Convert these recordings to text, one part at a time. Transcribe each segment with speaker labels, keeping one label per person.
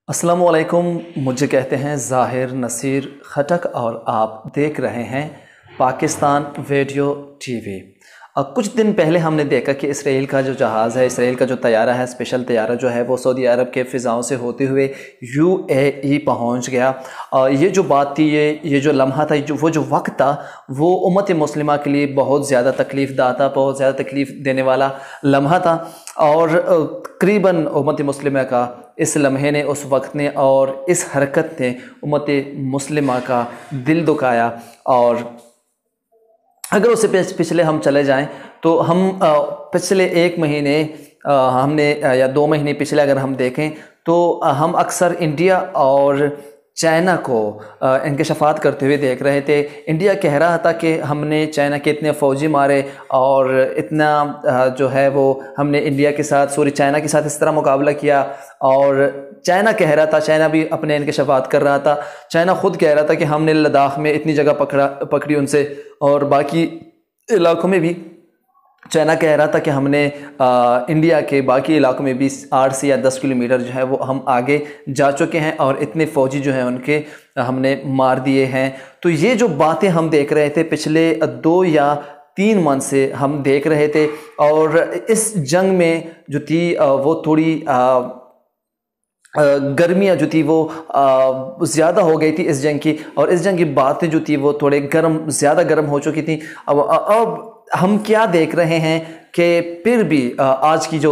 Speaker 1: السلام علیکم، مجھے کہتے ہیں ظاہر نصیر خٹک اور آپ دیکھ رہے ہیں پاکستان ویڈیو ٹی وی۔ کچھ دن پہلے ہم نے دیکھا کہ اسرائیل کا جو جہاز ہے، اسرائیل کا جو طیارہ ہے، اسپیشل طیارہ جو ہے وہ سعودی عرب کے فضاؤں سے ہوتے ہوئے UAE پہنچ گیا۔ یہ جو بات تھی، یہ جو لمحہ تھا، وہ جو وقت تھا، وہ امت مسلمہ کے لیے بہت زیادہ تکلیف دہ تھا، بہت زیادہ تکلیف دینے والا لمحہ تھا، اور تقریباً امت مسلمہ کا اس لمحے نے، اس وقت نے اور اس حرکت نے امت مسلمہ کا دل دکھایا۔ اور اگر اسے پچھلے ہم چلے جائیں تو ہم پچھلے ایک مہینے ہم نے یا 2 مہینے پچھلے اگر ہم دیکھیں تو ہم اکثر انڈیا اور چائنا کو انکشافات کرتے ہوئے دیکھ رہے تھے۔ انڈیا کہہ رہا تھا کہ ہم نے چائنا کے اتنے فوجی مارے اور اتنا جو ہے وہ ہم نے انڈیا کے ساتھ چائنا کے ساتھ اس طرح مقابلہ کیا، اور چائنا کہہ رہا تھا، چائنا بھی اپنے انکشافات کر رہا تھا، چائنا خود کہہ رہا تھا کہ ہم نے لداخ میں اتنی جگہ پکڑی ان سے، اور باقی علاقوں میں بھی چائنا کہہ رہا تھا کہ ہم نے انڈیا کے باقی علاقوں میں بھی 8 سے یا 10 کلومیٹر جو ہے وہ ہم آگے جا چکے ہیں، اور اتنے فوجی جو ہیں ان کے ہم نے مار دیے ہیں۔ تو یہ جو باتیں ہم دیکھ رہے تھے پچھلے 2 یا 3 منتھ سے ہم دیکھ رہے تھے، اور اس جنگ میں جو تھی وہ تھوڑی گرمیاں جو تھی وہ زیادہ ہو گئی تھی اس جنگ کی، اور اس جنگ کی باتیں جو تھی وہ تھوڑے زیادہ گرم ہو چکی تھیں۔ اب ہم کیا دیکھ رہے ہیں کہ پھر بھی آج کی جو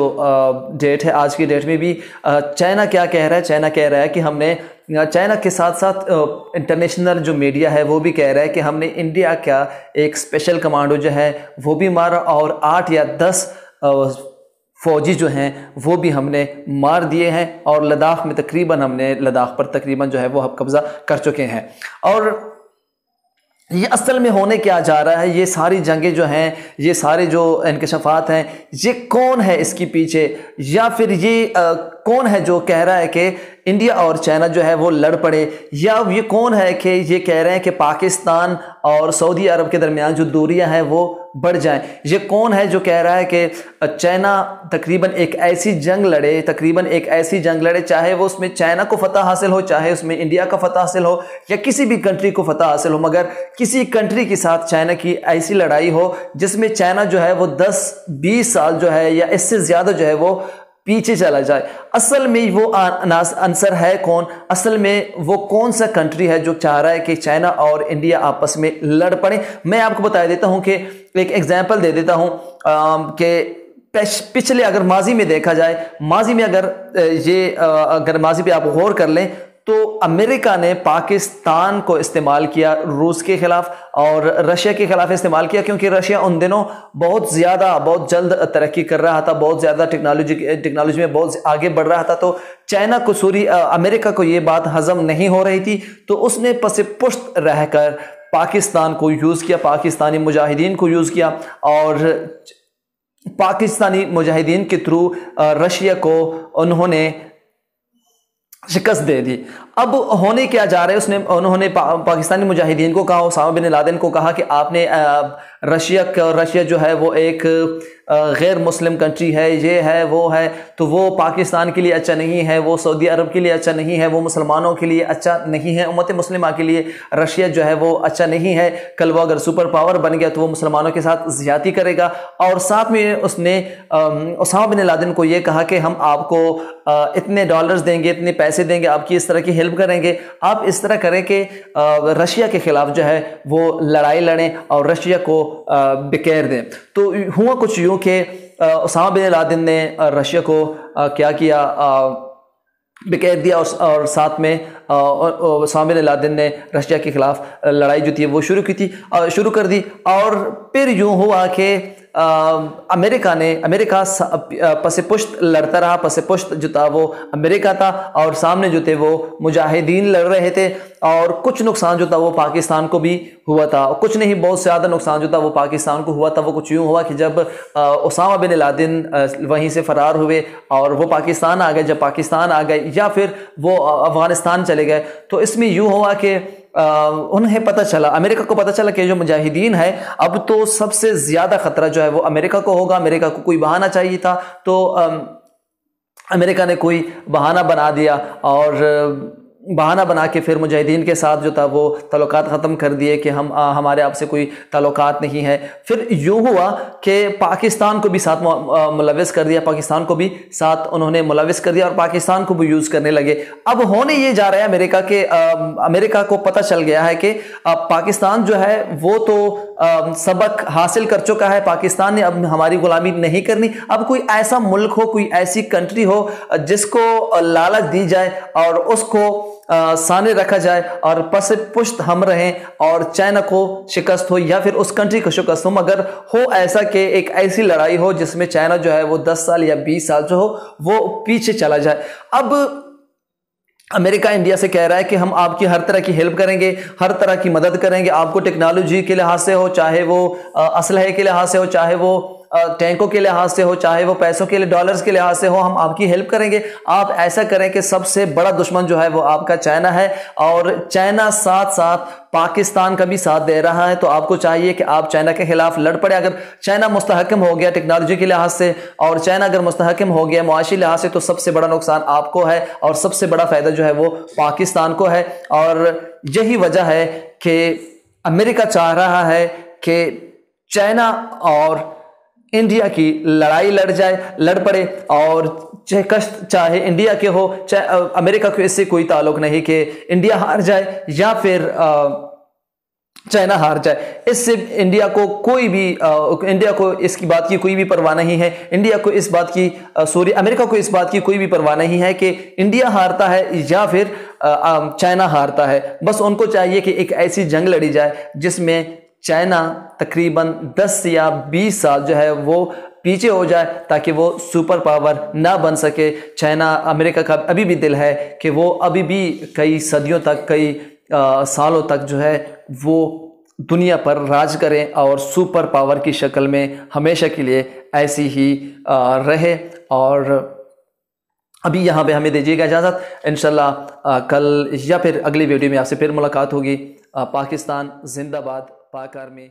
Speaker 1: ڈیٹ ہے، آج کی ڈیٹ میں بھی چائنا کیا کہہ رہا ہے؟ چائنا کہہ رہا ہے کہ ہم نے چائنا کے ساتھ ساتھ انٹرنیشنل جو میڈیا ہے وہ بھی کہہ رہا ہے کہ ہم نے انڈیا کا ایک اسپیشل کمانڈو جو ہے وہ بھی مارا، اور 8 یا 10 فوجی جو ہیں وہ بھی ہم نے مار دیے ہیں، اور لداخ میں تقریباً ہم نے لداخ پر تقریباً جو ہے وہ قبضہ کر چکے ہیں۔ اور یہ اصل میں ہونے کیا جا رہا ہے؟ یہ ساری جنگیں جو ہیں، یہ سارے جو انکشافات ہیں، یہ کون ہے اس کے پیچھے؟ یا پھر یہ کون ہے جو کہہ رہا ہے کہ انڈیا اور چائنا جو ہے وہ لڑ پڑے؟ یا یہ کون ہے کہ یہ کہہ رہے ہیں کہ پاکستان اور سعودی عرب کے درمیان جو دوریاں ہیں وہ بڑھ جائیں؟ یہ کون ہے جو کہہ رہا ہے کہ چائنا تقریباً ایک ایسی جنگ لڑے چاہے وہ اس میں چائنا کو فتح حاصل ہو، چاہے اس میں انڈیا کا فتح حاصل ہو، یا کسی بھی کنٹری کو فتح حاصل ہو، مگر کسی کنٹری کے ساتھ چائنا کی ایسی لڑائی ہو جس میں چائنا جو ہے وہ 10-20 سال جو ہے یا اس سے زیادہ جو ہے وہ پیچھے چلا جائے۔ اصل میں وہ عنصر ہے کون؟ اصل میں وہ کون سا کنٹری ہے جو چاہ رہا ہے کہ چائنا اور انڈیا آپس میں لڑ پڑیں؟ میں آپ کو بتا دیتا ہوں کہ ایک ایگزامپل دے دیتا ہوں کہ پچھلے اگر ماضی میں دیکھا جائے، ماضی میں اگر ماضی پہ آپ غور کر لیں تو امریکہ نے پاکستان کو استعمال کیا روس کے خلاف، اور رشیا کے خلاف استعمال کیا، کیونکہ رشیا ان دنوں بہت جلد ترقی کر رہا تھا، بہت زیادہ ٹیکنالوجی میں بہت آگے بڑھ رہا تھا۔ تو چائنا کو امریکہ کو یہ بات ہضم نہیں ہو رہی تھی، تو اس نے پس پشت رہ کر پاکستان کو یوز کیا، پاکستانی مجاہدین کو یوز کیا، اور پاکستانی مجاہدین کے تھرو رشیا کو انہوں نے شکست دے دی۔ اب ہونے کیا جا رہا ہے؟ انہوں نے پاکستانی مجاہدین کو کہا، اسامہ بن لادن کو کہا کہ آپ نے رشیا جو ہے وہ ایک غیر مسلم کنٹری ہے، یہ ہے وہ ہے، تو وہ پاکستان کے لیے اچھا نہیں ہے، وہ سعودی عرب کے لیے اچھا نہیں ہے، وہ مسلمانوں کے لیے اچھا نہیں ہے، امت مسلمہ کے لیے رشیا جو ہے وہ اچھا نہیں ہے، کل وہ اگر سپر پاور بن گیا تو وہ مسلمانوں کے ساتھ زیادتی کرے گا۔ اور ساتھ میں اس نے اسامہ بن لادن کو یہ کہا کہ ہم آپ کو اتنے ڈالرز دیں گے، اتنے پیسے دیں گے، آپ کی اس طرح کی ہیلپ کریں گے، آپ اس طرح کریں کہ رشیا کے خلاف جو ہے وہ لڑائی لڑیں اور رشیا کو بکیر دیں۔ تو ہوا کچھ یوں کہ اسامہ بن لادن نے رشیا کو کیا بکیر دیا، اور ساتھ میں اسامہ بن لادن نے رشیا کے خلاف لڑائی جو تھی وہ شروع کر دی۔ اور پھر یوں ہوا کہ امریکہ پس پشت لڑتا رہا، پس پشت جو تھا وہ امریکہ تھا، اور سامنے جو تھے وہ مجاہدین لڑ رہے تھے، اور کچھ نقصان جو تھا وہ پاکستان کو بھی ہوا تھا، کچھ نہیں بہت زیادہ نقصان جو تھا وہ پاکستان کو ہوا تھا۔ وہ کچھ یوں ہوا کہ جب اسامہ بن لادن وہیں سے فرار ہوئے اور وہ پاکستان آ گئے، جب پاکستان آ گئے یا پھر وہ افغانستان چلے گئے، تو اس میں یوں ہوا کہ انہیں پتہ چلا، امریکہ کو پتہ چلا کہ جو مجاہدین ہے اب تو سب سے زیادہ خطرہ جو ہے وہ امریکہ کو ہوگا، امریکہ کو کوئی بہانا چاہیے تھا۔ تو امریکہ نے کوئی بہانہ بنا دیا اور بہانہ بنا کے پھر مجاہدین کے ساتھ جو تھا وہ تعلقات ختم کر دیے کہ ہمارے آپ سے کوئی تعلقات نہیں ہے. پھر یوں ہوا کہ پاکستان کو بھی ساتھ ملوث کر دیا، پاکستان کو بھی ساتھ انہوں نے ملوث کر دیا اور پاکستان کو بھی یوز کرنے لگے. اب ہونے یہ جا رہا ہے امریکہ کو پتہ چل گیا ہے کہ پاکستان جو ہے وہ تو سبق حاصل کر چکا ہے، پاکستان نے اب ہماری غلامی نہیں کرنی. اب کوئی ایسا ملک ہو، کوئی ایسی کنٹری ہو جس کو لالچ دی جائے اور اس کو سامنے رکھا جائے اور پس پشت ہم رہیں اور چائنا کو شکست ہو یا پھر اس کنٹری کو شکست ہو، مگر ہو ایسا کہ ایک ایسی لڑائی ہو جس میں چائنا جو ہے وہ 10 سال یا 20 سال جو ہو وہ پیچھے چلا جائے. اب امریکہ انڈیا سے کہہ رہا ہے کہ ہم آپ کی ہر طرح کی ہیلپ کریں گے، ہر طرح کی مدد کریں گے، آپ کو ٹیکنالوجی کے لحاظ سے ہو، چاہے وہ اسلحے کے لحاظ سے ہو، چاہے وہ ٹینکوں کے لحاظ سے ہو، چاہے وہ پیسوں کے ڈالرز کے لحاظ سے ہو، ہم آپ کی ہیلپ کریں گے. آپ ایسا کریں کہ سب سے بڑا دشمن جو ہے وہ آپ کا چائنا ہے اور چائنا ساتھ ساتھ پاکستان کا بھی ساتھ دے رہا ہے، تو آپ کو چاہیے کہ آپ چائنا کے خلاف لڑ پڑے. اگر چائنا مستحکم ہو گیا ٹیکنالوجی کے لحاظ سے اور چائنا اگر مستحکم ہو گیا معاشی لحاظ سے، تو سب سے بڑا نقصان آپ کو ہے اور سب سے بڑا فائدہ جو ہے وہ پاکستان کو ہے. اور یہی وجہ ہے کہ امریکہ چاہ رہا ہے کہ چائنا اور انڈیا کی لڑائی لڑ پڑے اور چاہے انڈیا کے ہو، چاہے امریکہ کو اس سے کوئی تعلق نہیں کہ انڈیا ہار جائے یا پھر چائنا ہار جائے. اس سے انڈیا کو اس کی بات کی کوئی بھی پرواہ نہیں ہے. امریکہ کو اس بات کی کوئی بھی پرواہ نہیں ہے کہ انڈیا ہارتا ہے یا پھر چائنا ہارتا ہے. بس ان کو چاہیے کہ ایک ایسی جنگ لڑی جائے جس میں چائنا تقریباً 10 یا 20 سال جو ہے وہ پیچھے ہو جائے تاکہ وہ سپر پاور نہ بن سکے. چائنا امریکہ کا ابھی بھی دل ہے کہ وہ ابھی بھی کئی صدیوں تک، کئی سالوں تک جو ہے وہ دنیا پر راج کریں اور سپر پاور کی شکل میں ہمیشہ کے لیے ایسی ہی رہے. اور ابھی یہاں پہ ہمیں دیجیے گا اجازت، انشاءاللہ کل یا پھر اگلی ویڈیو میں آپ سے پھر ملاقات ہوگی. پاکستان زندہ باد، پاک آرمی.